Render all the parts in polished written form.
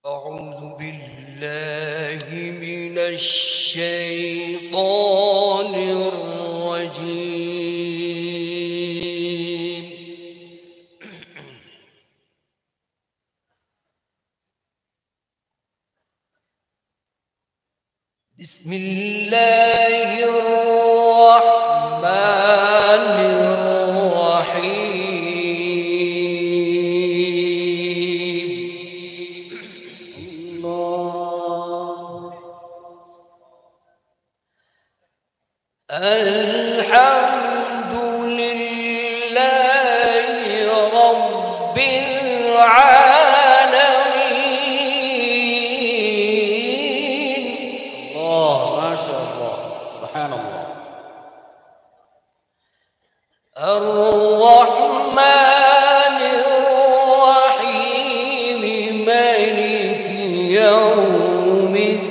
أعوذ بالله من الشيطان الرجيم. بسم الله الرحمن الرحيم. الحمد لله رب العالمين. الله ما شاء الله سبحان الله. الرحمن الرحيم مالك يوم الدين.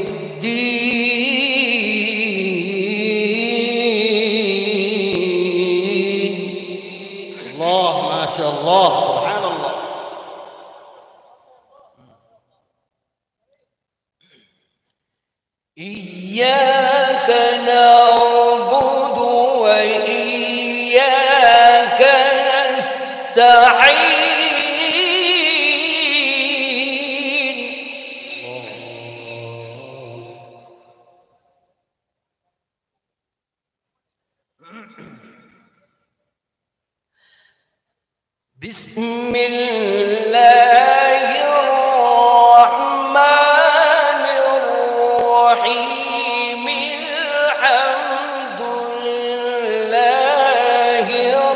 الله ما شاء الله سبحان الله. إياك نعبد وإياك نستعين. بسم الله الرحمن الرحيم. الحمد لله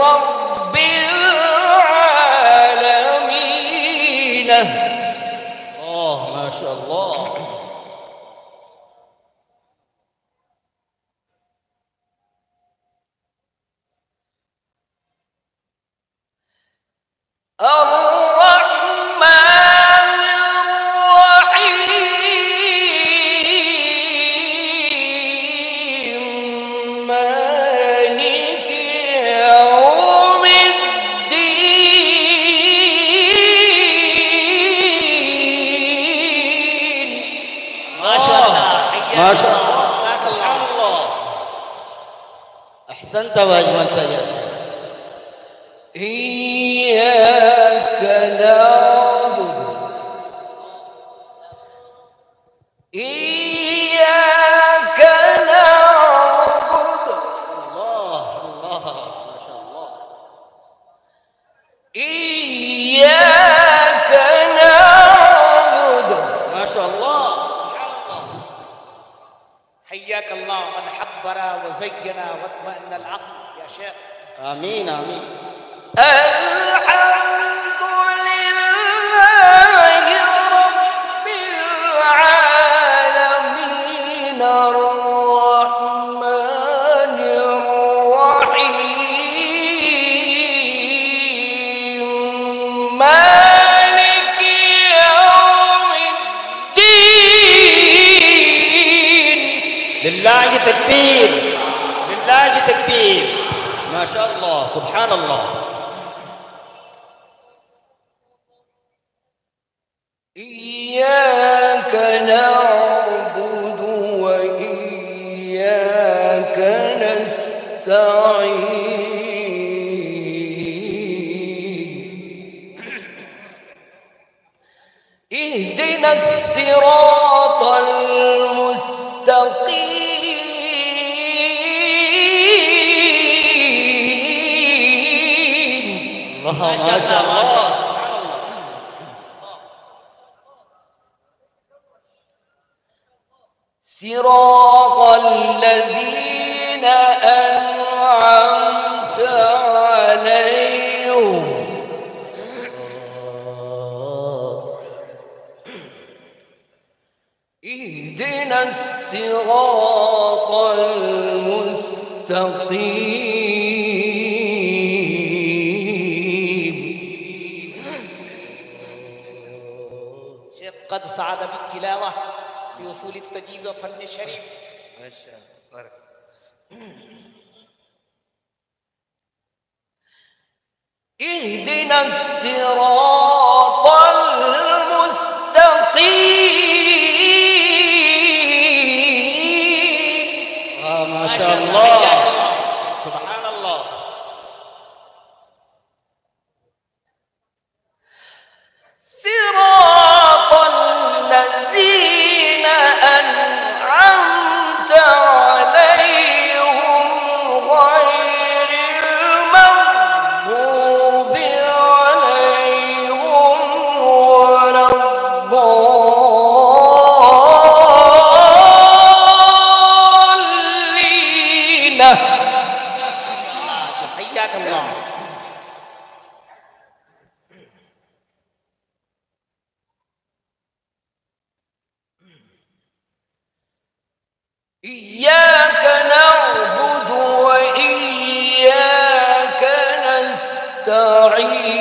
رب العالمين. الله ما شاء الله. الرحمن الرحيم مالك يوم الدين. ما شاء الله ما شاء الله سبحان الله. أحسنت وأجملت يا شيخ. إياك نعبد إياك نعبد الله الله ما شاء الله. إياك نعبد. ما شاء الله سبحان الله. حياك الله من حبنا وزينا واطمأن العقل يا شيخ. آمين آمين. الحمد لله رب العالمين. الرحمن الرحيم مالك يوم الدين. لله تكبير لله تكبير. ما شاء الله سبحان الله. إياك نعبد وإياك نستعين. اهدنا الصراط المستقيم. الله ما شاء الله. صراط الذين أنعمت عليهم اهدنا الصراط المستقيم. شيخ قد صعد بالتلاوة في وصول التجويد وفن الشريف. ما شاء الله بارك. اهدنا الصراط المستقيم. إياك نعبد وإياك نستعين.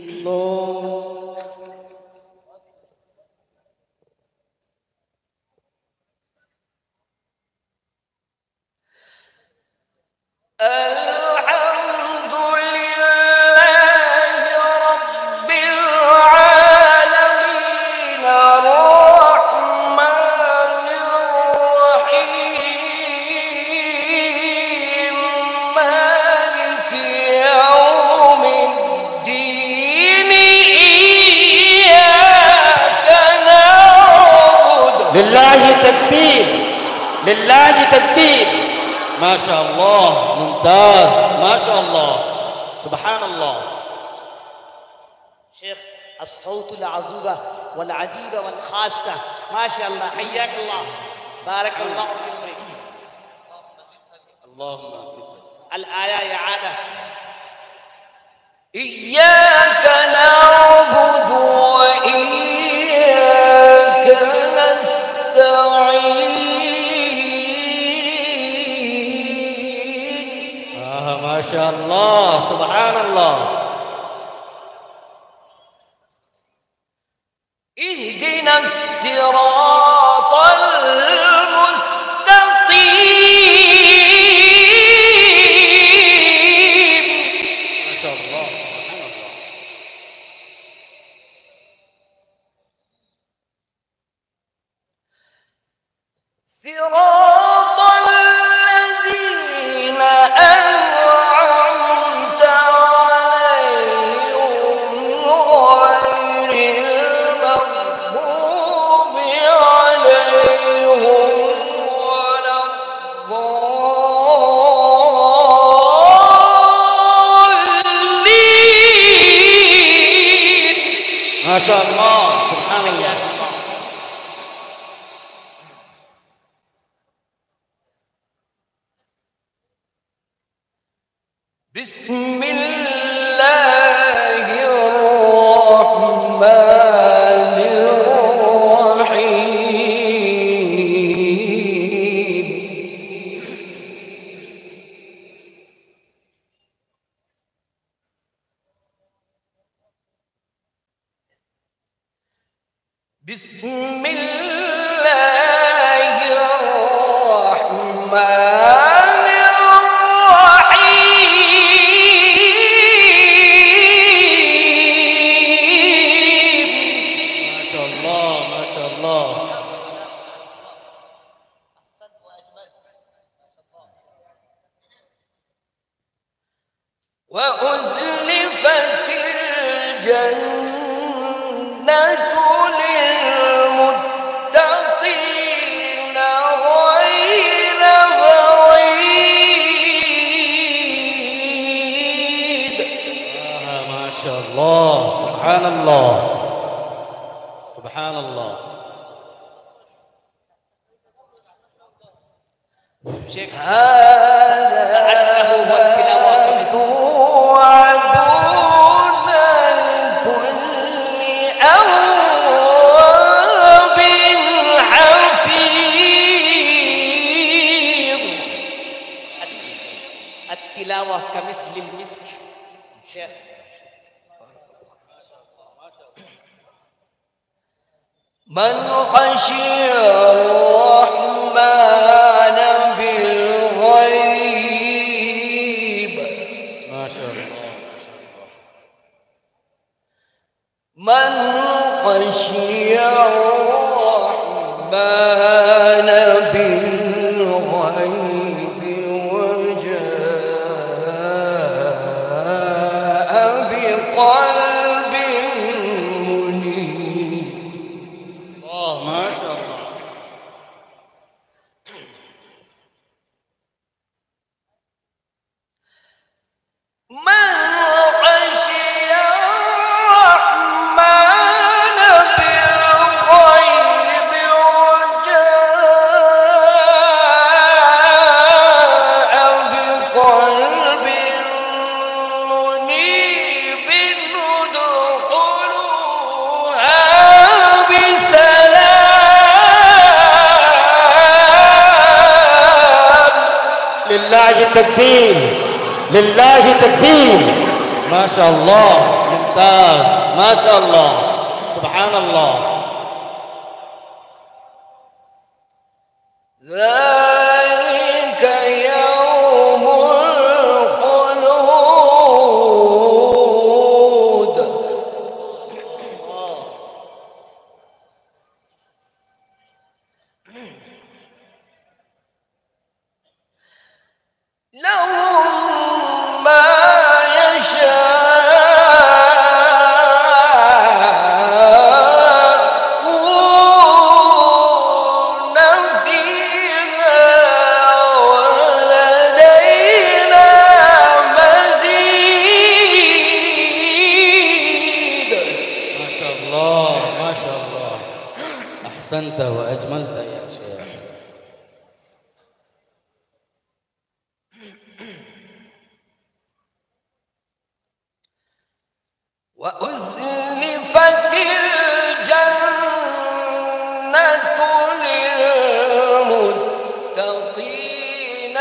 الله. الحمد لله رب العالمين الرحمن الرحيم مالك يوم الدين إياك نعبد. لله تكبير، لله تكبير. ما شاء الله، ممتاز، ما شاء الله، سبحان الله. شيخ الصوت العذوبة والعجيبة والخاصة، ما شاء الله، حياك الله، بارك الله في عمرك. اللهم صل. الآية إعادة. إياك نعبد وإياك نستعين. ما شاء الله، سبحان الله. اهدنا الصراط المستقيم. ما شاء الله، سبحان الله. صراط الذين أنعمت عليهم غير المغضوب عليهم ولا الضالين. ما شاء الله، سبحان الله. بسم الله الرحمن الرحيم. بسم الله الرحمن الرحيم. ما شاء الله، ما شاء الله. وأزلفت الجنة للمتقين غير بعيد. ما شاء الله، سبحان الله، سبحان الله. شيخ هذا توعدون لكل أواب حفيظ. التلاوة كمثل المسك. شيخ من خشي الرحمن بالغيب. ما شاء الله، ما شاء الله. من خشي الرحمن بالغيب وجاء بقلب منيب. ما شاء الله. من خشي الرحمن بالغيب وجاء لله تكبير، لله تكبير. ما شاء الله، ممتاز، ما شاء الله، سبحان الله. ذلك يوم الخلود. لهم ما يشاءون فيها ولدينا مزيد. ما شاء الله، ما شاء الله، أحسنت وأجملت يا شيخ. وأزلفت الجنة للمتقين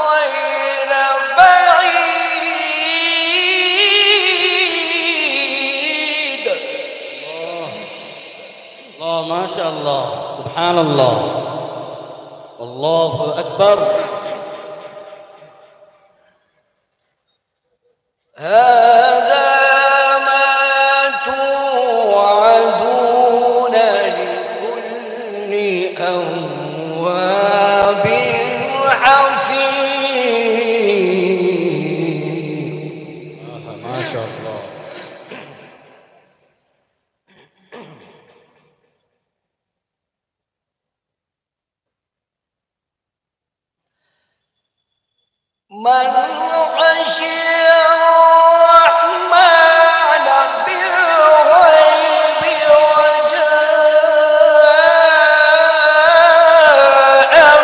غير بعيد. الله، ما شاء الله، سبحان الله، الله أكبر. هذا ما توعدون لكل أواب حفيظ. ما شاء الله. من خشي الرحمن بالغيب وجاء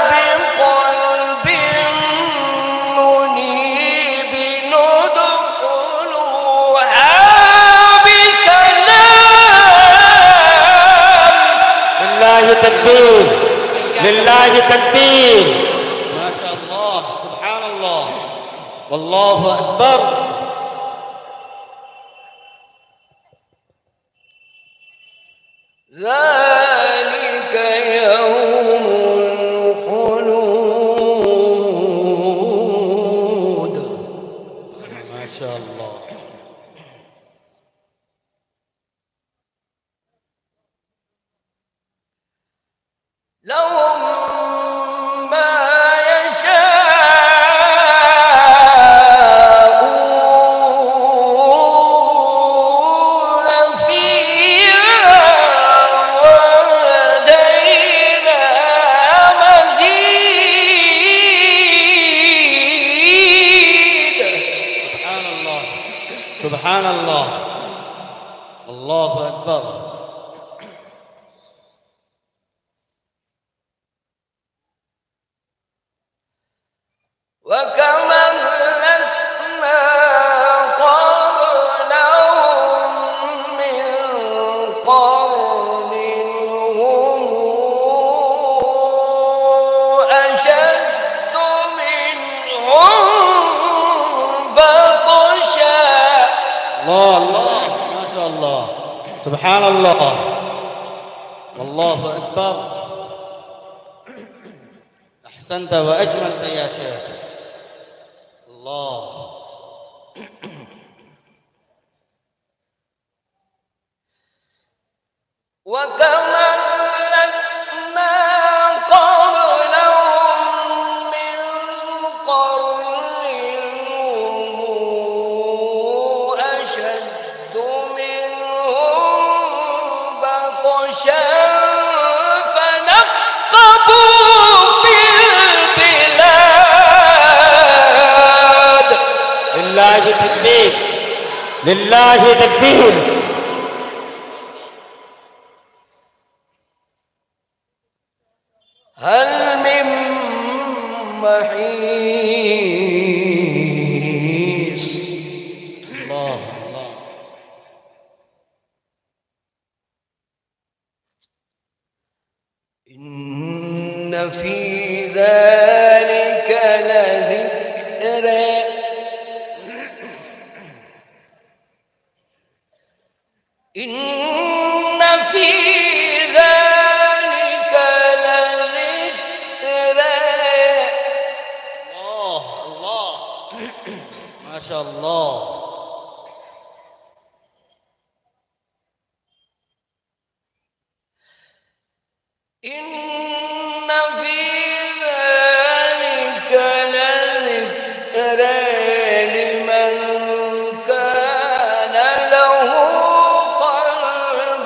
بقلب منيب ندخلوها بسلام. لله تكبير، لله تكبير. ما شاء الله، سبحان الله، والله أكبر. ذلك يوم الخلود. ما شاء الله. لهم ما يشاءون فيها ولدينا مزيد. سبحان الله، سبحان الله، الله أكبر. وكما أهلكنا قبلهم من قرن هم أشد منهم بطشا. الله، الله، ما شاء الله، سبحان الله، والله أكبر. أحسنت وأجملت يا شيخ. الله. وكما أهلكنا قبلهم من قرن هم أشد منهم بطشا فنقبوا في البلاد. لله تكبير، لله تكبير. هل من محيص. الله، الله. إن في ذلك لذكرى إن في ذلك لذكرى. الله الله ما شاء الله. إن في ذلك لذكرى لمن كان له قلب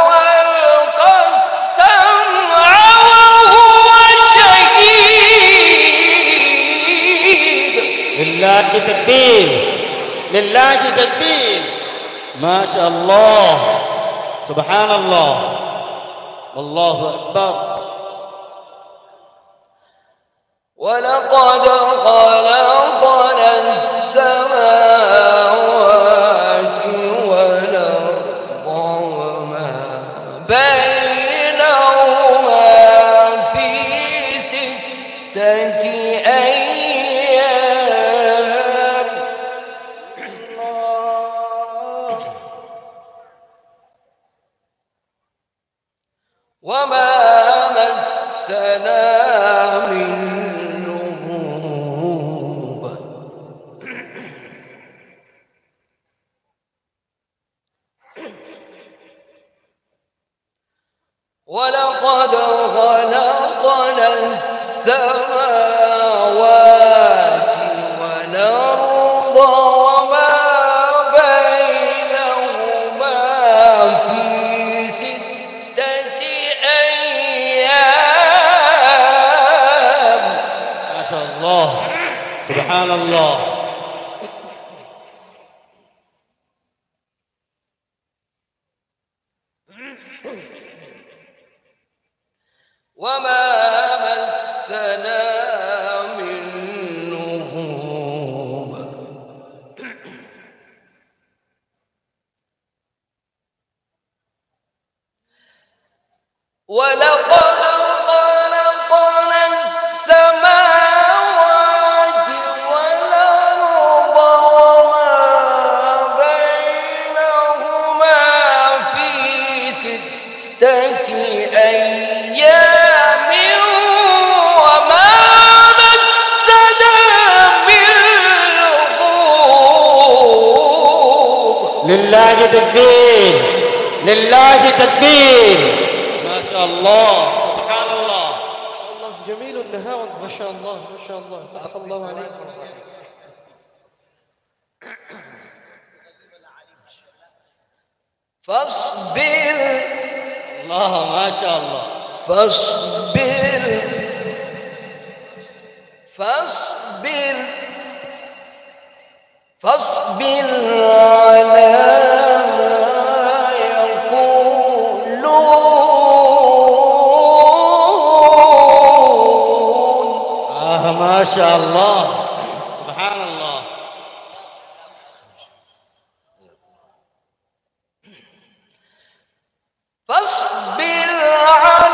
والقى السمع وهو شهيد. لله تكبير، لله تكبير، ما شاء الله، سبحان الله، والله أكبر. ولقد خلقنا السماوات والأرض وما بينهما في 6 أيام. وما مسنا من لغوب. ولقد خلقنا السماوات والأرض وما بينهما في 6 أيام. ما شاء الله، سبحان الله. وما مسنا من لغوب. ولقد خلقنا السماوات والأرض وما بينهما في 6 أيام وما مسنا من لغوب. لله تكبير، لله تكبير، ما شاء الله، سبحان الله. الله جميل النهار، ما شاء الله ما شاء الله، فتح الله عليك. فاصبر الله ما شاء الله. فاصبر فاصبر فاصبر على ما يقولون. ما شاء الله، سبحان الله. فاصبر على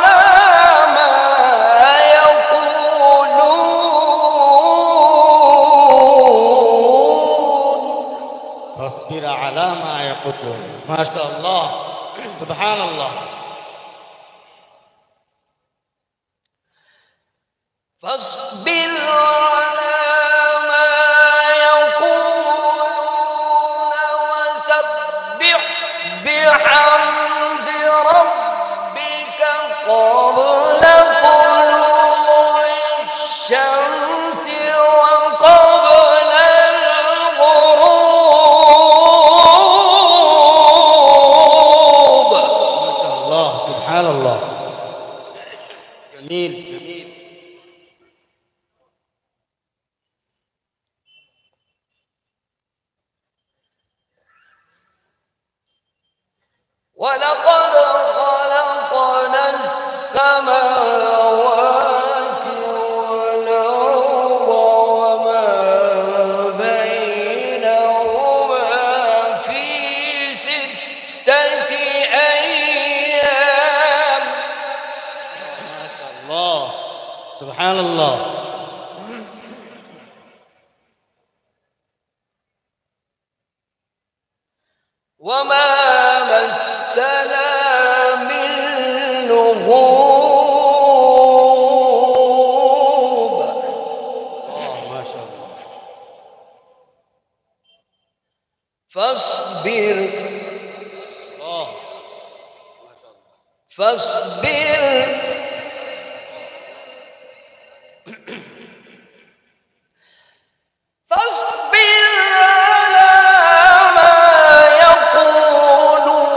ما يقولون. فاصبر على ما يقولون، ما شاء الله، سبحان الله. فاصبر على ما يقولون وسبح بحمد ربك قبل طلوع الشمس وقبل الغروب. ما شاء الله، سبحان الله. جميل جميل. ولقد خلقنا السماوات والأرض وما بينهما في 6 أيام. ما شاء الله، سبحان الله. وما مسنا من لغوب. ما شاء الله. فاصبر فاصبر فاصبر على ما يقولون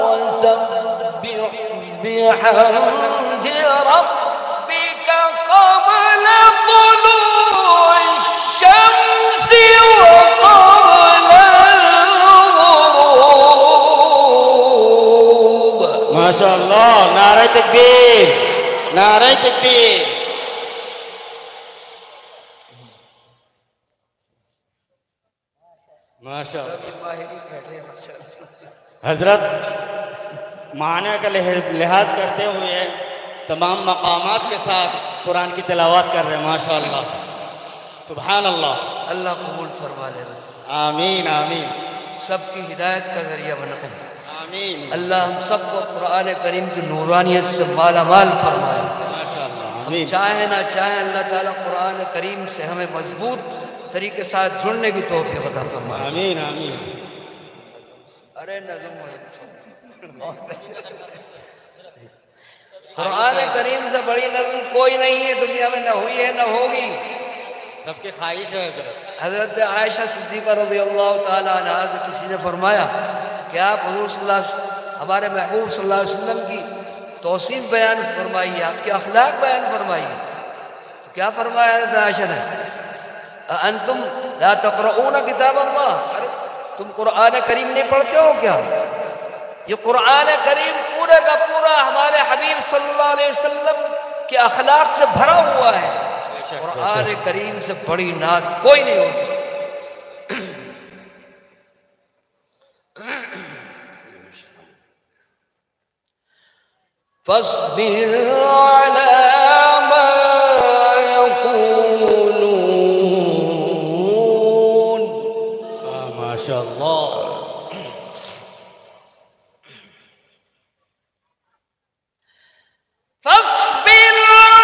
وسبح بحمد ربك قبل طلوع الشمس وقبل الغروب. ما شاء الله. नारे तकबीर, नारे तकबीर. माशाअल्लाह. हजरत माने का लिहाज करते हुए तमाम मकामात के साथ कुरान की तिलावत कर रहे हैं. माशाअल्लाह, सुभान अल्लाह. अल्लाह कबूल फरमा ले बस. आमीन आमीन सबकी हिदायत का जरिया बनाए. आमीन. अल्लाह हम सबको कुरान करीम की नूरानियत से माला माल फरमाए. माशाअल्लाह. हम आमीन. चाहे ना चाहे अल्लाह ताला कुरान करीम से हमें मजबूत तरीके साथ जुड़ने की तौफीक अता फरमाए. आमीन आमीन. अरे नज़म कुरान करीम से बड़ी नज़म कोई नहीं है दुनिया में, न हुई है न होगी. सबकी ख्वाहिश है हजरत. हज़रत आयशा सिद्दीक़ा रज़ियल्लाहु ताला अन्हा से किसी ने फरमाया कि आप हुज़ूर हमारे महबूब सल्लल्लाहु अलैहि वसल्लम की तौसीफ़ बयान फरमाइए, आपके अखलाक बयान फरमाइए. तो क्या फरमाया हज़रत आयशा ने? अंतुम ला तक़रऊन किताब अल्लाह. अरे तुम कुरान करीम नहीं पढ़ते हो क्या? ये कुरान करीम पूरे का पूरा हमारे हबीब सल्लल्लाहु अलैहि वसल्लम के अखलाक से भरा हुआ है. कुरान करीम से बड़ी नात कोई नहीं हो सकती. फस्बिर अला मा यक़ूलून. माशाअल्लाह. فاصبر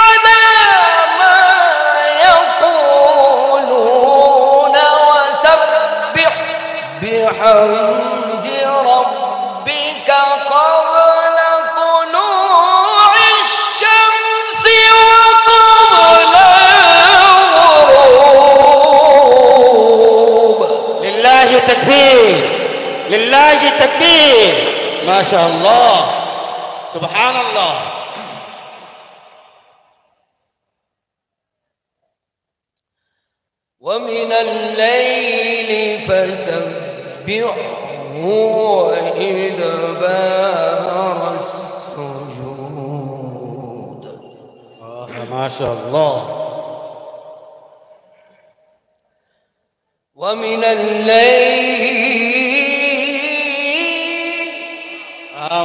على ما يقولون وسبح بحمد ربك قبل طلوع الشمس وقبل الغروب. لله تكبير, لله تكبير. ما شاء الله, سبحان الله. ومن الليل فسبحه وإدبار السجود. ما شاء الله. ومن الليل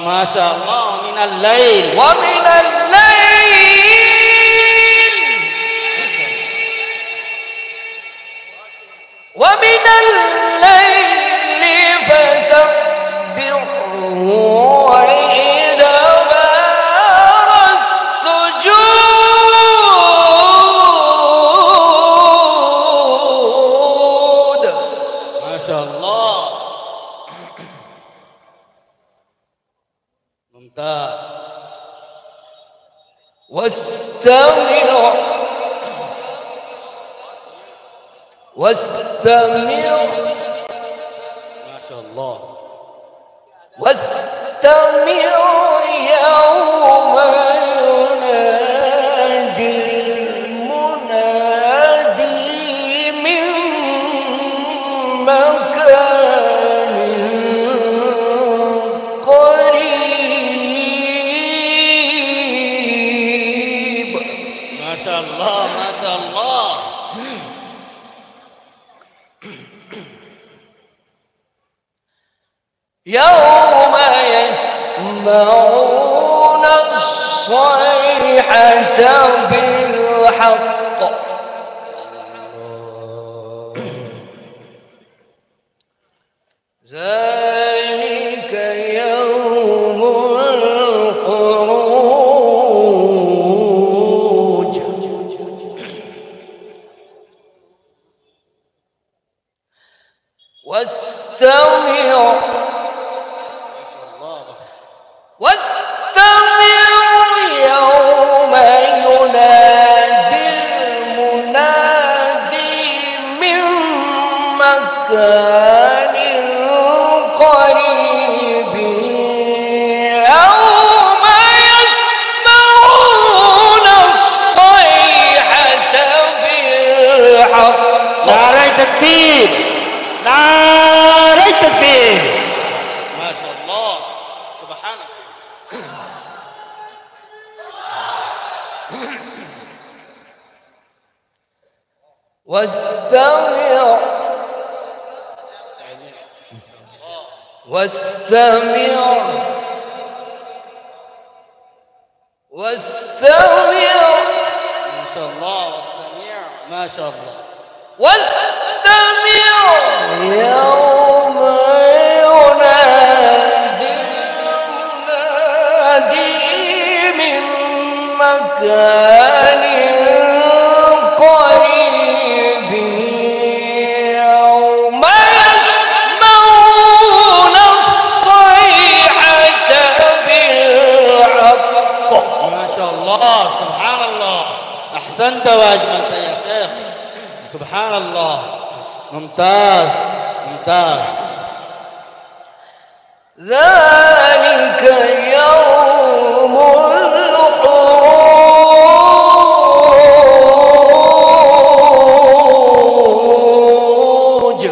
ما شاء الله. من الليل, ومن الليل ومن الليل فسبحه وإدبار السجود. ما شاء الله. ممتاز. واستمع ما شاء الله. واستمع يوم ينادي المنادي من مكان قريب. ما شاء الله, ما شاء الله. يوم يسمعون الصيحة بالحق ذلك يوم الخروج واستمعوا يوم ينادي المنادي من مكان قريب يوم يسمعون الصيحة بالحق. نعرة تكبير، نعرة تكبير. ما شاء الله سبحانك. واستمع ما شاء الله واستمع. ما شاء الله واستمع يوم ينادي المنادي من مكان قريب يوم يسمعون الصيحة بالحق. ما شاء الله سبحان الله. أحسنت وأجملت يا شيخ. سبحان الله. ممتاز ممتاز. ذلك يوم الخروج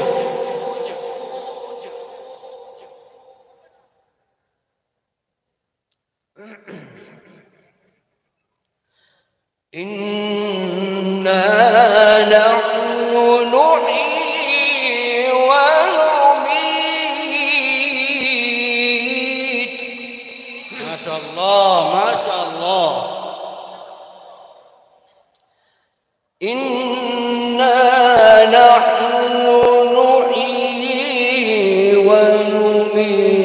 إنا نحن نحيي ونميت. ما شاء الله ما شاء الله. إنا نحن نحيي ونميت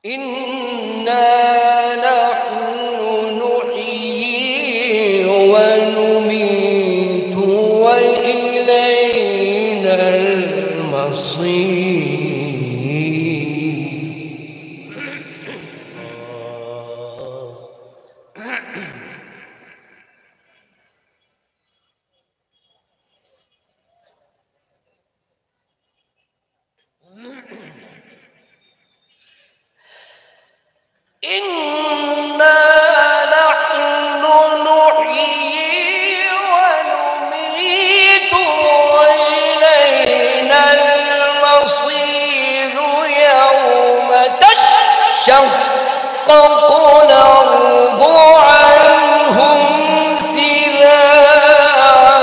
إنا نحن نحيي ونميت وإلينا المصير. إنا نحن نحيي ونميت وإلينا المصير يوم تشقق الأرض عنهم سراعا.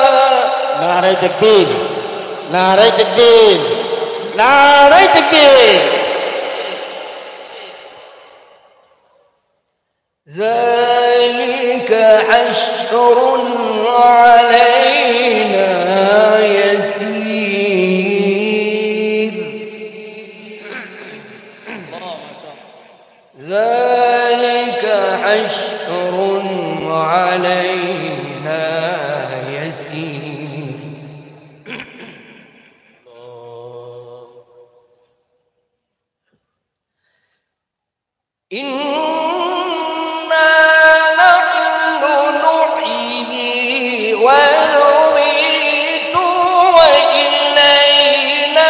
نعرة تكبير، نعرة تكبير، نعرة تكبير. ذلك حشر علينا يسير. ذلك حشر علينا يسير. إنا نحن نحيي ونميت وإلينا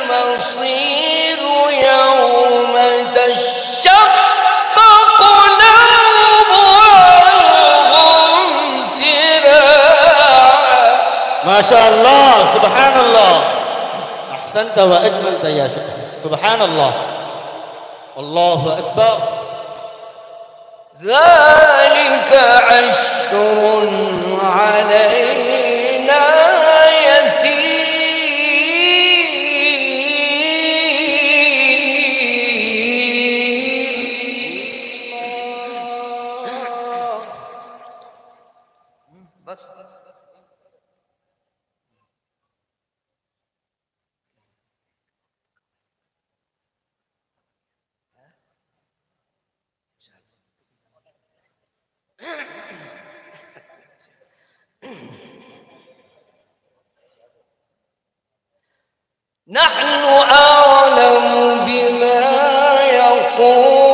المصير يوم تشقق الأرض عنهم سراعا. ما شاء الله سبحان الله. أحسنت وأجملت يا شيخ. سبحان الله. الله أكبر. ذلك عشر علينا يسير. बस نحن أعلم بما يقولون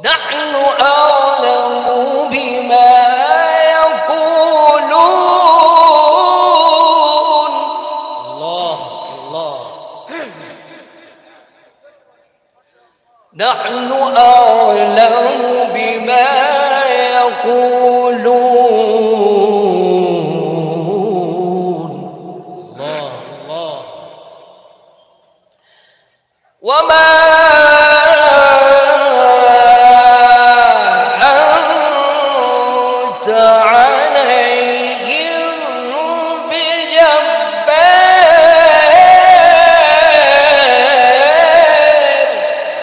نحن أعلم بما يقولون الله الله نحن أعلم بما يقولون الله الله وما أنت عليهم بجبار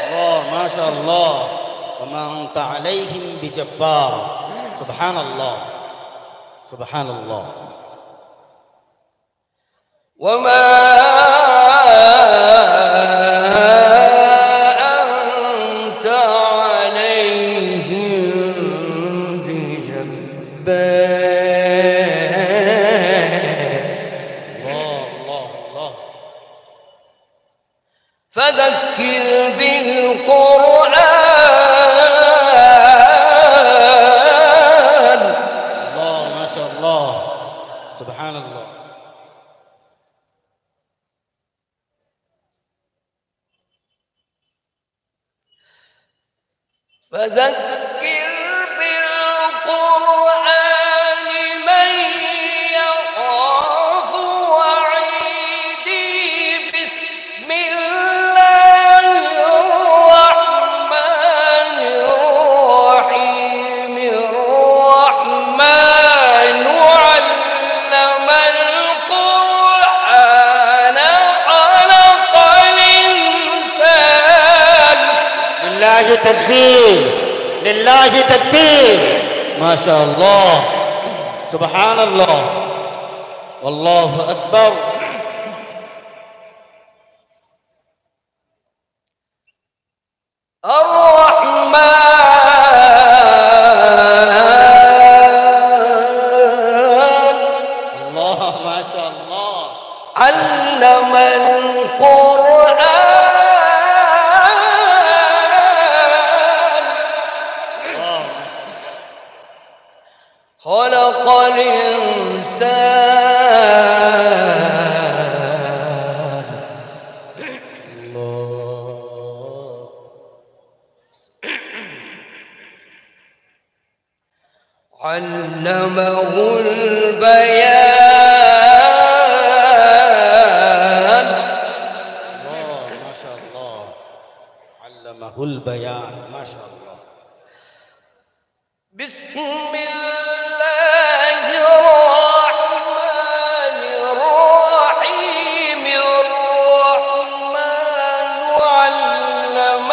الله ما شاء الله وما أنت عليهم بجبار سبحان الله سبحان الله وما أنت عليهم بجبار الله الله الله فذكر بالقرآن الله ما شاء الله سبحان الله فذكر بالقرآن من يخاف وعيدي بسم الله الرحمن الرحيم الرحمن علم القرآن خلق الإنسان لله تكبير لله تكبير ما شاء الله سبحان الله والله أكبر الرحمن الله ما شاء الله علم القرآن الله ما شاء الله خلق الإنسان الله علمه البيان الله ما شاء الله علمه البيان ما شاء الله بسم الله الرحمن الرحيم الرحمن علم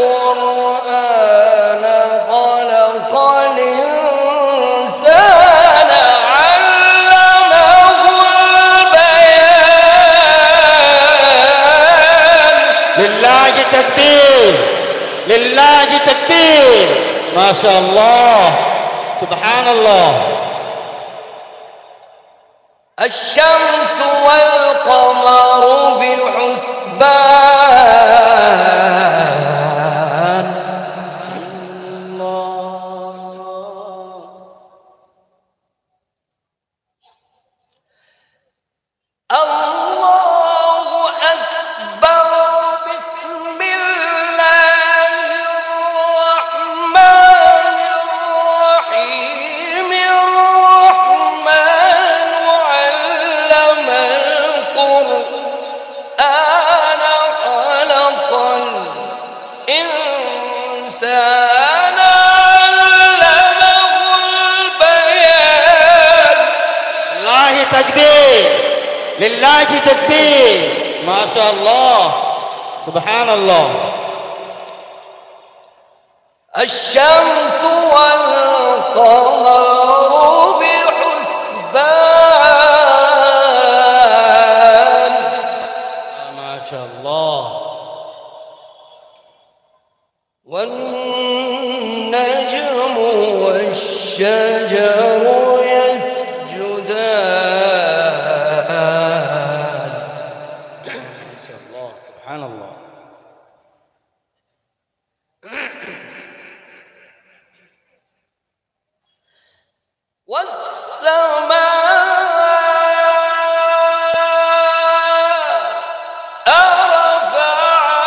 القرآن خلق الإنسان علمه البيان لله تكبير لله تكبير ما شاء الله سبحان الله الشمس والقمر بحسبان الله أكبر بسم الله الرحمن الرحيم الرحمن علم القرآن خلق الإنسان علمه البيان لله تكبير لله تكبير माशाअल्लाह सुभान अल्लाह الشمس والقمر بحسبان माशाअल्लाह والنجم والشجر يسجدان माशाअल्लाह सुभान अल्लाह والسماء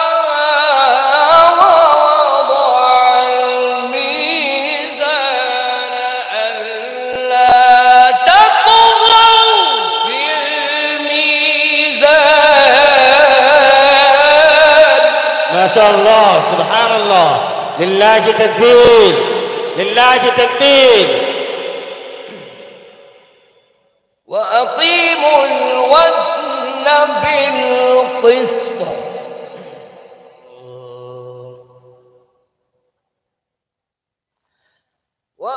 رفعها ووضع الميزان ألا تطغوا في الميزان माशाअल्लाह सुभान अल्लाह लिल्लाह की तकबीर लिल्लाह की तकबीर وأقيموا الوزن بالقسط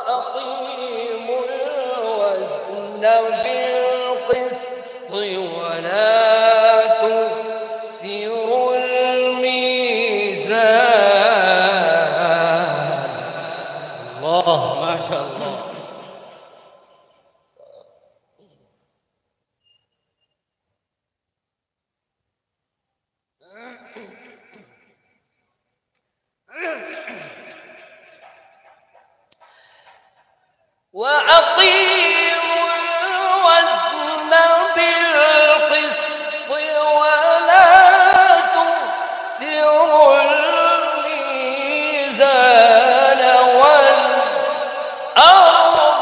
وأقيموا الوزن بالقسط ولا تخسروا الميزان الله ما شاء الله وأقيموا الوزن بالقسط ولا تخسروا الميزان والأرض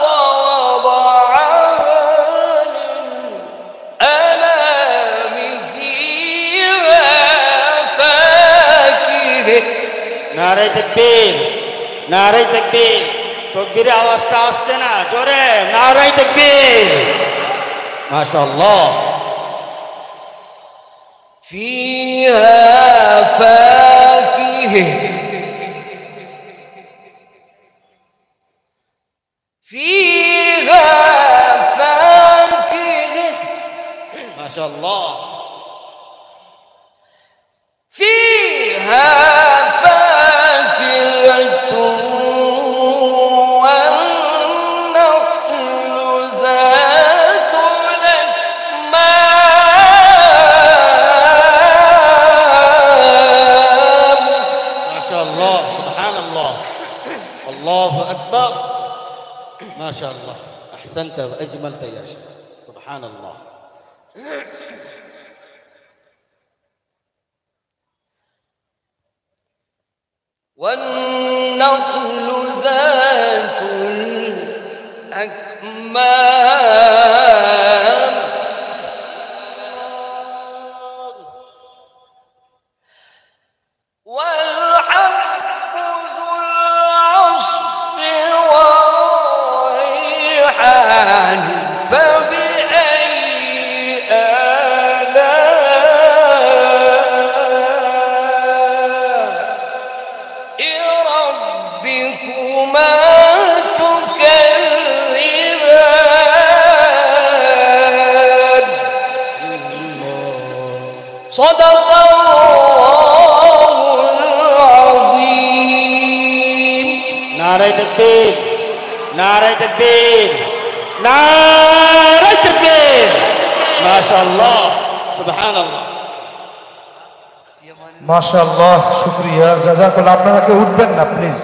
وضعها للأنام فيها فاكهة नारे तकबीर नारे तकबीर तकबीर आवाज़টা আসছে না জোরে नारे तकबीर माशाअल्लाह فيها فاكهة فيها فاكهة माशाअल्लाह فيها فاكهة والنخل ذات الأكمام माशाअल्लाह सुभान अल्लाह अल्लाह अकबर ما شاء الله أحسنت وأجملت يا شيخ سبحان الله والنخل ذات الأكمام والحب ذو العصف والريحان فبأي آلاء ربكما تكذبان صدق الله العظيم नारे तकबीर नारे तकबीर नारे तकबीर माशाअल्लाह सुभान अल्लाह माशाअल्लाह शुक्रिया জাযাকাল্লাহ আপনারা কেউ উঠবেন না প্লিজ